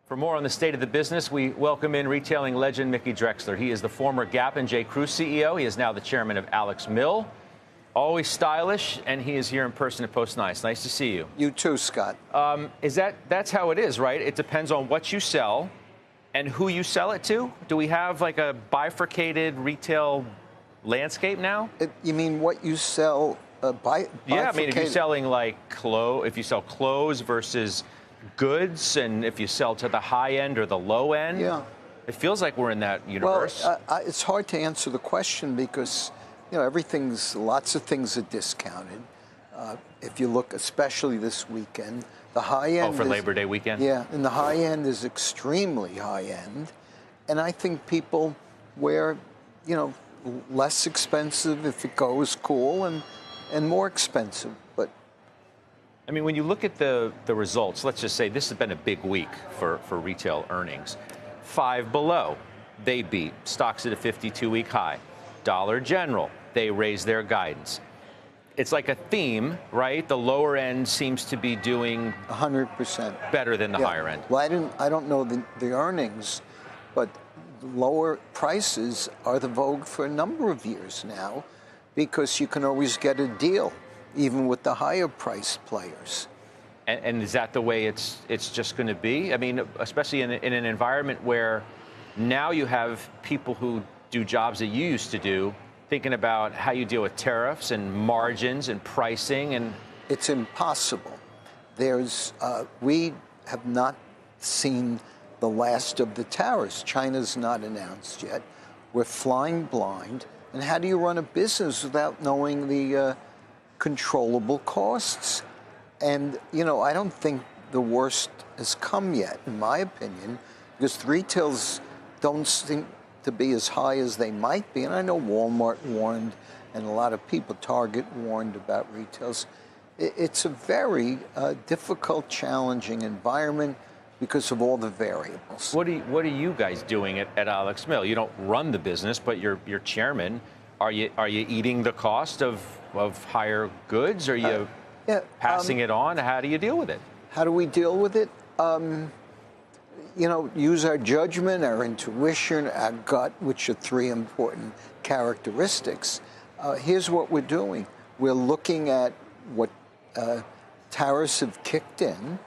For more on the state of the business, we welcome in retailing legend Mickey Drexler. He is the former Gap and J. Crew CEO. He is now the chairman of Alex Mill. Always stylish, and he is here in person at Post Nice. Nice to see you. You too, Scott. That's how it is, right? It depends on what you sell and who you sell it to. Do we have like a bifurcated retail landscape now? You mean what you sell? Yeah, I mean, if you're selling like if you sell clothes versus goods, and if you sell to the high end or the low end, yeah, it feels like we're in that universe. Well, it's hard to answer the question because lots of things are discounted. If you look, especially this weekend, the high end. For Labor Day weekend. Yeah, and the high end is extremely high end, and I think people wear, less expensive if it goes cool, and more expensive, but. I mean, when you look at the results, let's just say this has been a big week for retail earnings. Five Below, they beat. Stocks at a 52-week high. Dollar General, they raised their guidance. It's like a theme, right? The lower end seems to be doing 100% better than the higher end. Well, I don't know the earnings, but lower prices are the vogue for a number of years now because you can always get a deal, even with the higher priced players. And is that the way it's just going to be? I mean, especially in an environment where now you have people who do jobs that you used to do, thinking about how you deal with tariffs and margins and pricing, and it's impossible. We have not seen the last of the tariffs. China's not announced yet. We're flying blind. And how do you run a business without knowing the controllable costs? And, I don't think the worst has come yet, in my opinion, because the retails don't seem to be as high as they might be. And I know Walmart warned, and a lot of people, Target warned about retails. It's a very difficult, challenging environment because of all the variables. What are you guys doing at Alex Mill? You don't run the business, but you're chairman. Are you eating the cost of higher goods? Are you passing it on? How do you deal with it? How do we deal with it? Use our judgment, our intuition, our gut, which are three important characteristics. Here's what we're doing. We're looking at what tariffs have kicked in.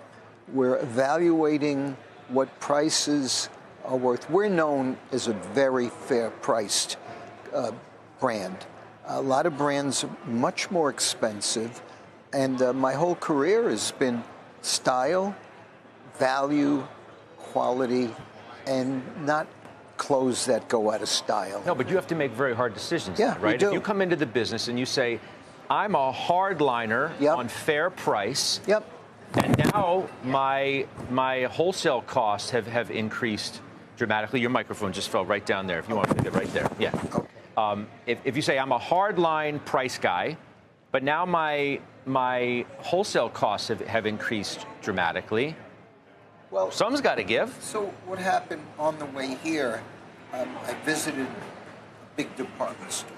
We're evaluating what prices are worth. We're known as a very fair-priced brand. A lot of brands are much more expensive, and my whole career has been style, value, quality, and not clothes that go out of style. No, but you have to make very hard decisions, yeah, right? We do. If you come into the business and you say, I'm a hardliner on fair price, and now my wholesale costs have increased dramatically. Your microphone just fell right down there. If you want to put it right there. Yeah. Okay. If you say I'm a hardline price guy, but now my wholesale costs have increased dramatically, well, some's got to give. So what happened on the way here, I visited a big department store.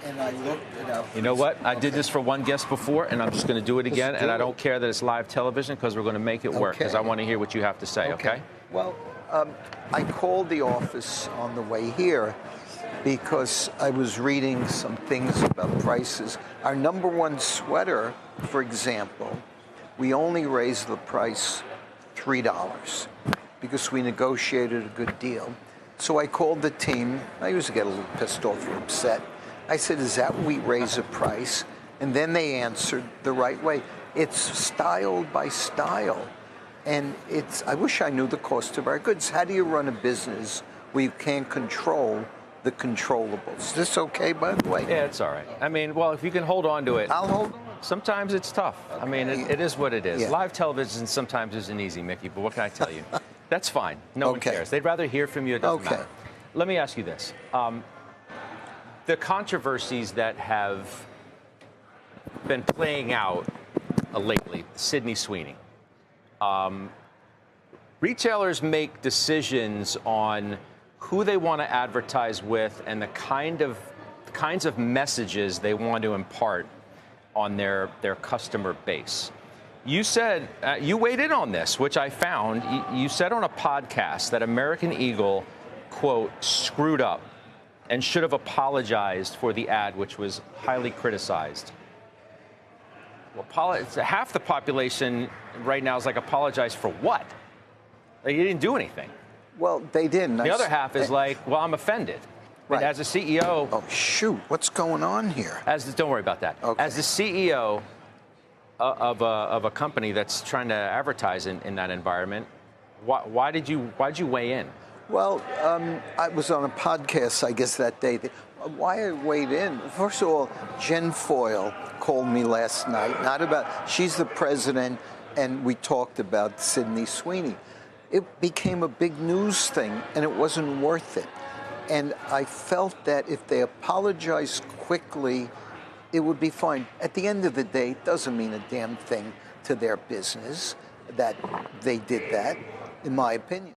And I looked it up. You know what? I did this for one guest before, and I'm just going to do it again. And I don't care that it's live television because we're going to make it work because I want to hear what you have to say, okay? Well, I called the office on the way here because I was reading some things about prices. Our number one sweater, for example, we only raised the price $3 because we negotiated a good deal. So I called the team. I usually get a little pissed off or upset. I said, is that we raise a price? And then they answered the right way. It's styled by style. And I wish I knew the cost of our goods. How do you run a business where you can't control the controllables? Is this okay, by the way? Yeah, it's all right. I mean, well, if you can hold on to it. I'll hold on. Sometimes it's tough. Okay. I mean, it is what it is. Yeah. Live television sometimes isn't easy, Mickey, but what can I tell you? That's fine. No one cares. They'd rather hear from you. It doesn't matter. Let me ask you this. The controversies that have been playing out lately, Sydney Sweeney. Retailers make decisions on who they want to advertise with and the kinds of messages they want to impart on their customer base. You said, you weighed in on this, which I found. You said on a podcast that American Eagle, quote, screwed up and should have apologized for the ad, which was highly criticized. Well, half the population right now is like, apologize for what? Like, you didn't do anything. Well, they didn't. The other half is like, well, I'm offended. Right. As a CEO... Oh, shoot. What's going on here? Don't worry about that. Okay. As the CEO of a company that's trying to advertise in that environment, why did you weigh in? Well, I was on a podcast, I guess, that day. Why I weighed in? First of all, Jen Foyle called me last night. She's the president, and we talked about Sydney Sweeney. It became a big news thing, and it wasn't worth it. And I felt that if they apologized quickly, it would be fine. At the end of the day, it doesn't mean a damn thing to their business that they did that, in my opinion.